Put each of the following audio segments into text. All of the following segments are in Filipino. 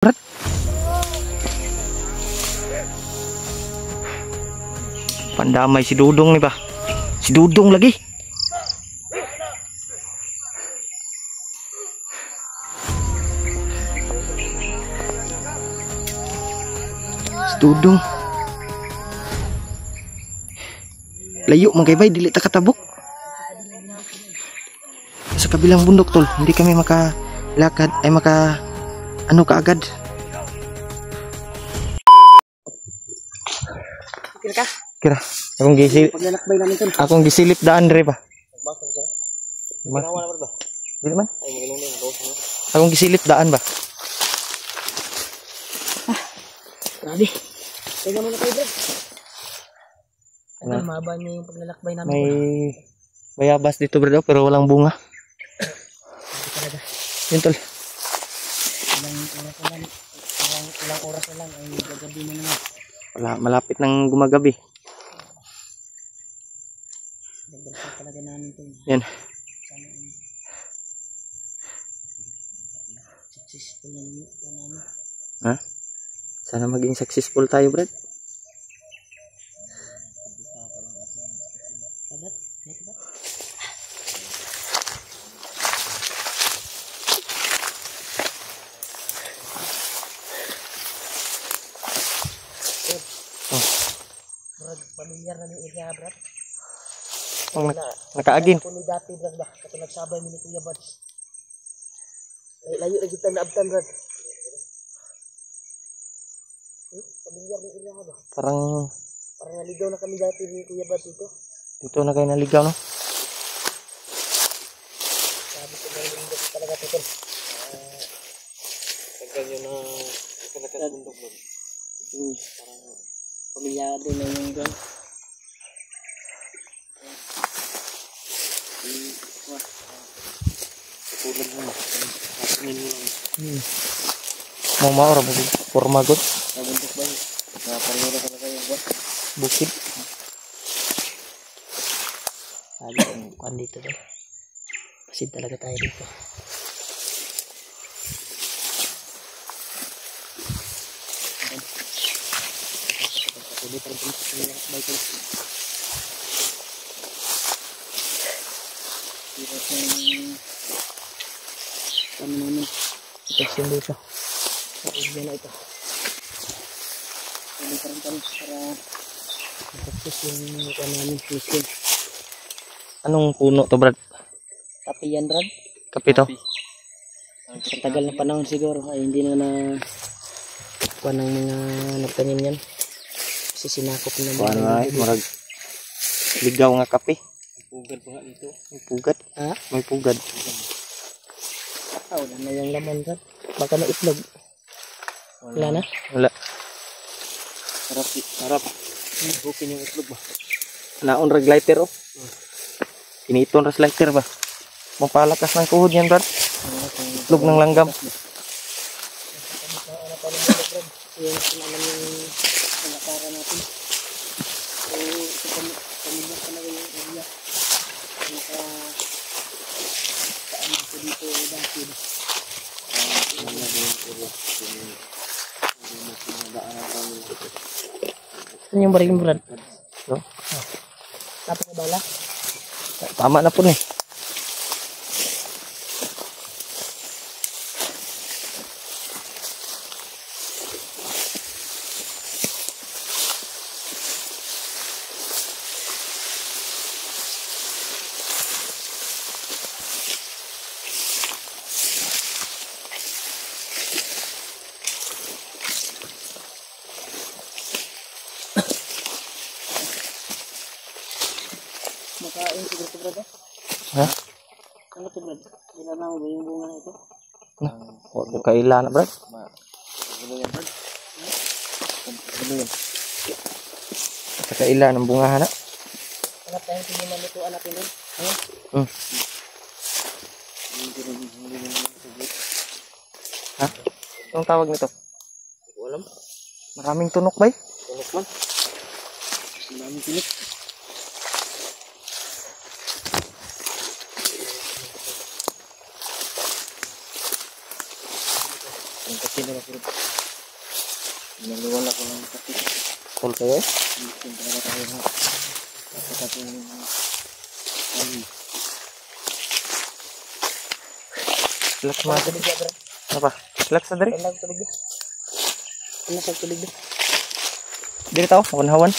Brad. Pandamay si Dudong nih, Bah. Si Dudong lagi. Si Dudong. Layo man kay bay, dili ta katabok. Sa kabilang bundok tol, hindi kami makalakad ay ano kaagad. Kira ka? Kira. Paglalakbay namin tol. Akong gisilip daan dire pa. Ginawa naman ba? Dili man. Ay, magulong na yung Akong gisilip daan ba? grabe. Tingnan mo na kayo, bro. Ano? Mahaba niya yung paglalakbay namin. May bayabas dito bro, pero walang bunga. Talaga. Yun tol. Ilang oras na lang ay gagabi na naman. Malapit nang gumagabi. Nagdalsa talaga namin ito. Yan. Sana successful na namin. Ha? Sana maging successful tayo, Brad. Pamilyar na yung area, Brad. Nakaagin. Kung dati, Brad, ba? Kato nagsabay mo ni Kuya Buds. Layo na kita na abtan, Brad. Pamilyar na area ba? Parang naligaw na kami dati ni Kuya Buds ito. dito na kayo naligaw, no? Sabi ko na yung dati talaga ito. Pagka nyo na kalakas bundok mo. Parang pamilyado na yung doon. Tulad mo. Kapinin mo lang. Mau maor mo forma god. Nabundok ba yun? Nakapareho na talaga yung boss. Bukid. Sabi ang kuhan dito doon. Pasid talaga tayo dito. Pwede pa rin pinakasbay ko. Hirap yung kami namin. Sitwasyon dito. Pwede na ito. Pwede pa rin kami para matapos yung kuhan namin. Mission. Anong puno to, Brad? Kape yan, Brad. Kape to? Sa tagal na panahon siguro ay hindi na kuha ng mga nagtanim yan. Kasi sinakop na Kuha na ay, marag ligaw nga kape. Pugad pa nga dito. May pugad. Ha? May pugad. Wala na yung laman, Brad. Baka na itlog. Wala na? Wala. Harap. Bukin yung itlog ba? Naon rag lighter, oh. Kiniton ras lighter ba? Mapalakas ng tuhod yan, Brad. Itlog ng langgam. Yung sinaman yung nakara natin. So, ito pamilya talaga yung area. Saan ako dito dati. Saan yung baring, Brad? So, Tapos na bala? tama na po eh. Makain siguro ito, Brad? Ha? Ano ito, Brad? Kilala mo ba yung bunga na ito? Huwag yung kaila na, Brad. Ano yan, Brad? Ano yun? Sa kaila ng bungahan na. Hanap tayong tiniman nituan natin doon. Ano? Ha? Anong tawag nito? Hindi ko alam. Maraming tunok ba? Tunok man. Maraming tunok. Kasi Naliwala ko lang kapit. Full kayo eh. Hindi talaga tayo ha. Kapit yung Relax mga tubig. Ano pa? Relax na dari. Ano tubig dito? Ano sa tubig dito? Diri tao, hawan-hawan.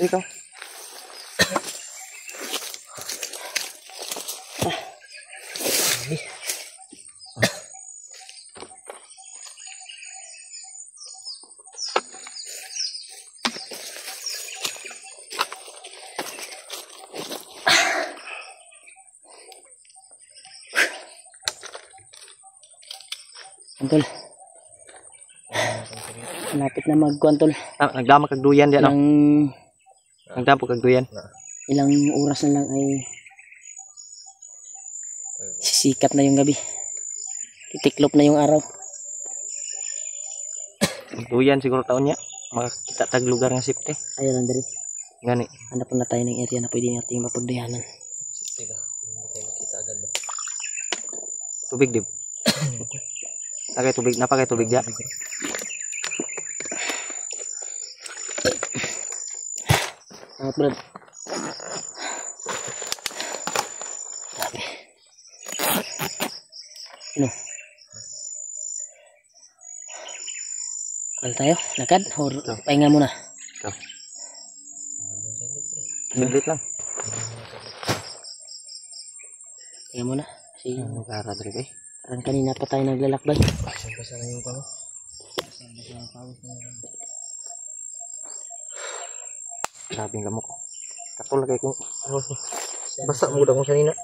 Ikaw. Antol. Malapit na magkuhan tol. Nagdama kag duyan diyan. Ilang, Nagdama kag duyan. ilang oras na lang ay sisikat na yung gabi. Titiklop na yung araw. Duyan siguro taon niya. Makakita tag lugar nga safety. Ayun lang diri. Gani. Hanap na tayo ng area na pwede nating mapagdayanan. Tubig dib. Nakay tubig, napakay tubig diya. Angat brad. Ano? Kal tayo? Lakad? Or pahinga muna? Ikaw. Saglit lang. Pahinga muna. Kasi Nagara diri kay. parang kanina pa tayo naglalakbay. Basa na yung kano. Grabe ang gamok. Katul kay ko. Basa mo daw ko kanina.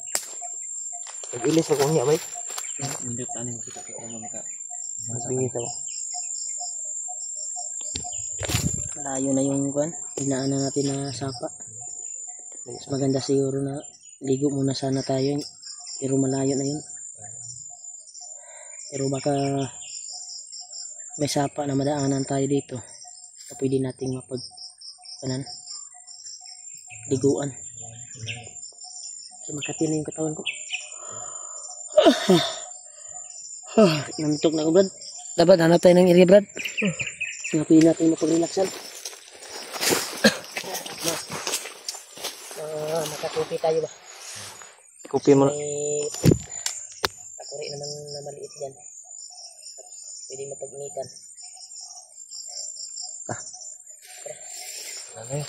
Nag-ilis ako niya bay. Hindi tanin kita ko ka. Magbingis ako. Malayo na yung kuan. Dinaanan natin na sapa. Mas maganda siguro na ligo muna sana tayo. Pero malayo na yun. Pero baka may sapa na madaanan tayo dito. Na pwede nating liguan. Kasi makati na yung katawan ko. Nantok na ako Brad. Dapat hanap tayo ng area Brad. Na pwede natin mapag-relaxan. Makatupi tayo ba? Kupi mo. May pakuri naman na maliit dyan. Pwede mapag-initan. Ano yun?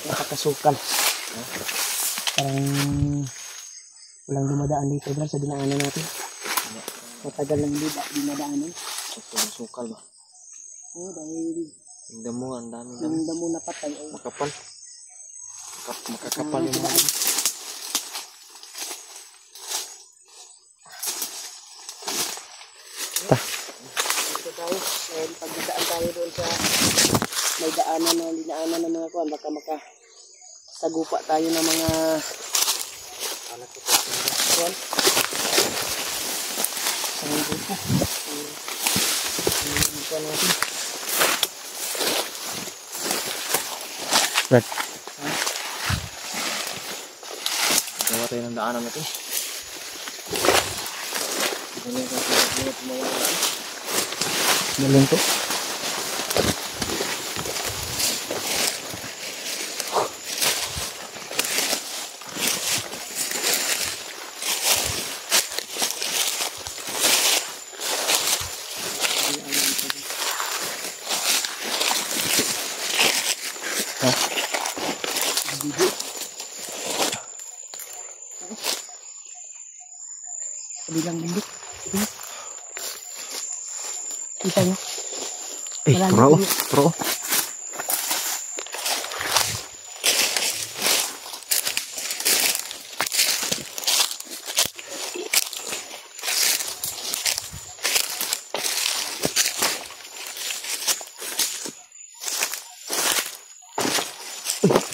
Nakakasukal. Parang walang dumadaan dito Brad sa dinaanan natin. Matagal lang hindi dinadaanan. Sukal ba? Oo, dahil Yung damo, ang dami yung damo na patay ay makapal. Makakapal yung mga. dito tayo. Dahil pagdadaan tayo doon sa may daanan na dinaanan ng mga kuwan, baka makasagupa tayo ng mga kuwan. Sa mga grupo. Ang kuwan natin. Brad. Gawa tayo ng daanan natin. Galing to. Kabilang bundok. Kita nyo? Malalim Pro. yun. Pro.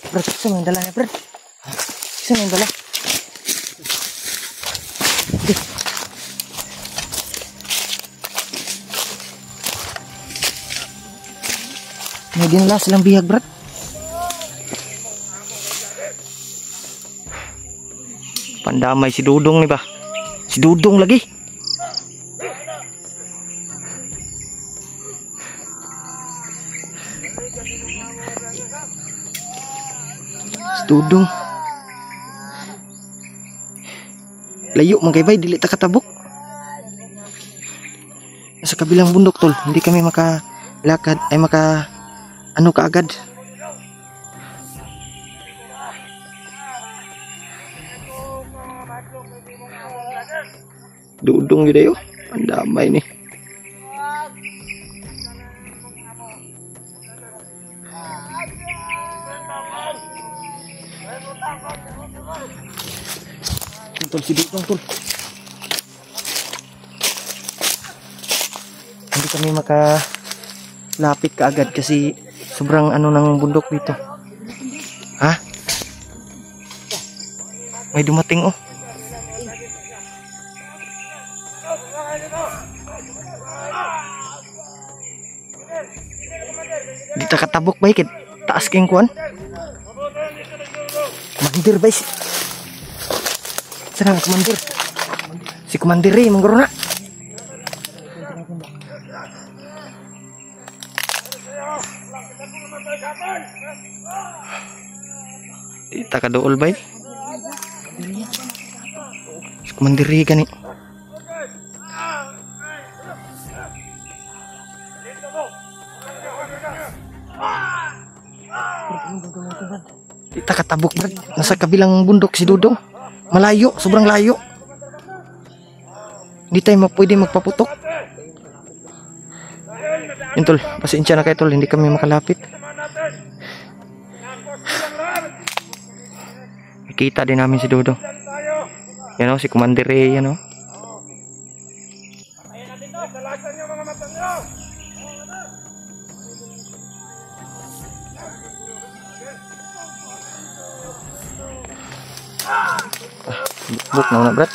Brad, saan yung dala niya, Brad? Saan yung dala? Sige. May dinala silang bihag, Brad. Pandamay si Dudong nih, bah. Si Dudong lagi. Si Dudong. Layo man kay bay, dili ta katabok. Sa kabilang bundok, tol. Hindi kami makalakad ay ano kaagad. Dudong gitu yuk, pandamay nih. Tol si Dudong, tol. Hindi kami makalapit kaagad kasi sobrang ano ng bundok dito. Ha? May dumating oh. Dito katabok ba ikit? Taas keng kuan? Komandir ba si? Sarang komandir. Si komandir rin, mangguro na. Dito ka dool ba? Si komandir rin gani. Kita katabok, Brad. Nasa kabilang bundok si Dudong. Malayo, sobrang layo. Hindi tayo pwede magpaputok. Yun, tol, pasensya na kayo, tol. Hindi kami makalapit. Kita din namin si Dudong. Yan o, si Commander Ray, yan o. Buk na Brad.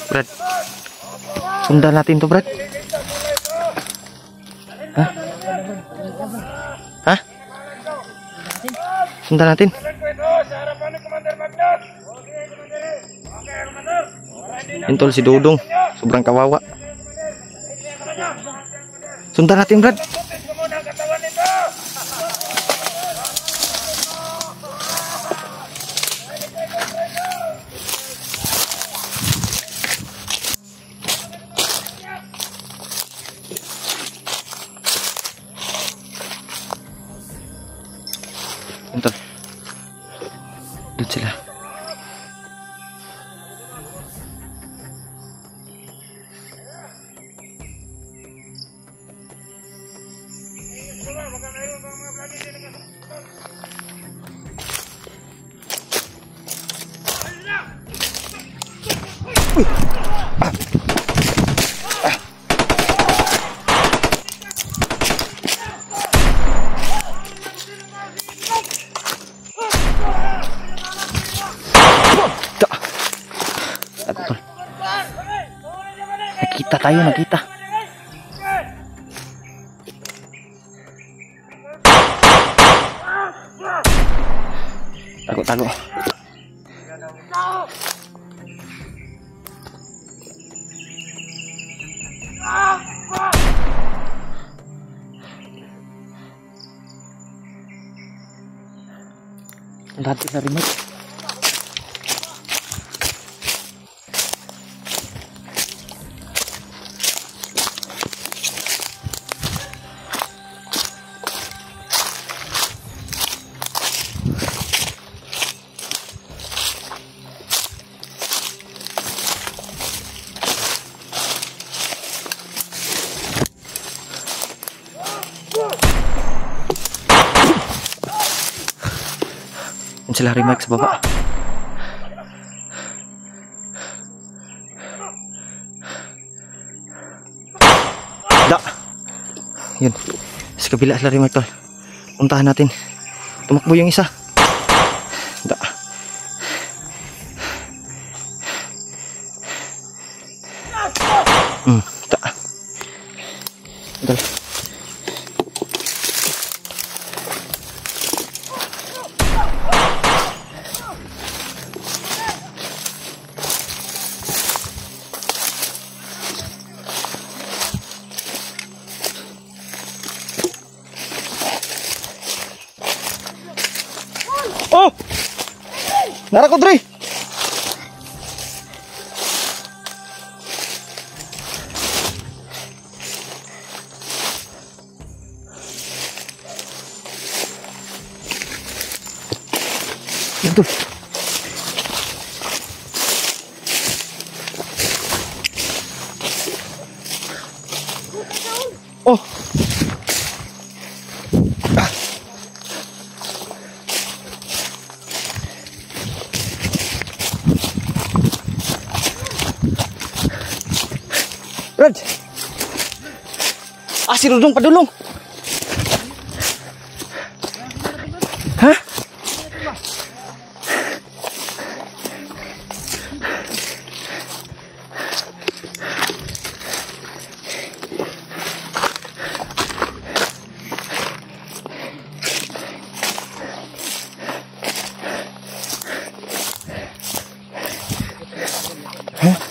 Brad, sundan natin to, Brad. Hah? Hah? Sundan natin. Intol si Dudong, sobrang kawawa. Sundan natin, Brad. Intol. Doon sila. Nakita tayo, nakita. Tago. Dati sa remote. Yun sila Rimac sa baba. Da! Yun. Sa kabila sila Rimac tol. Puntahan natin. Tumakbo yung isa. Da. Da. Gal. Oh! Nara ko Dre. Yan tuh. Oh. Rod. Ah, si Rudong padulong. Hah? Hah?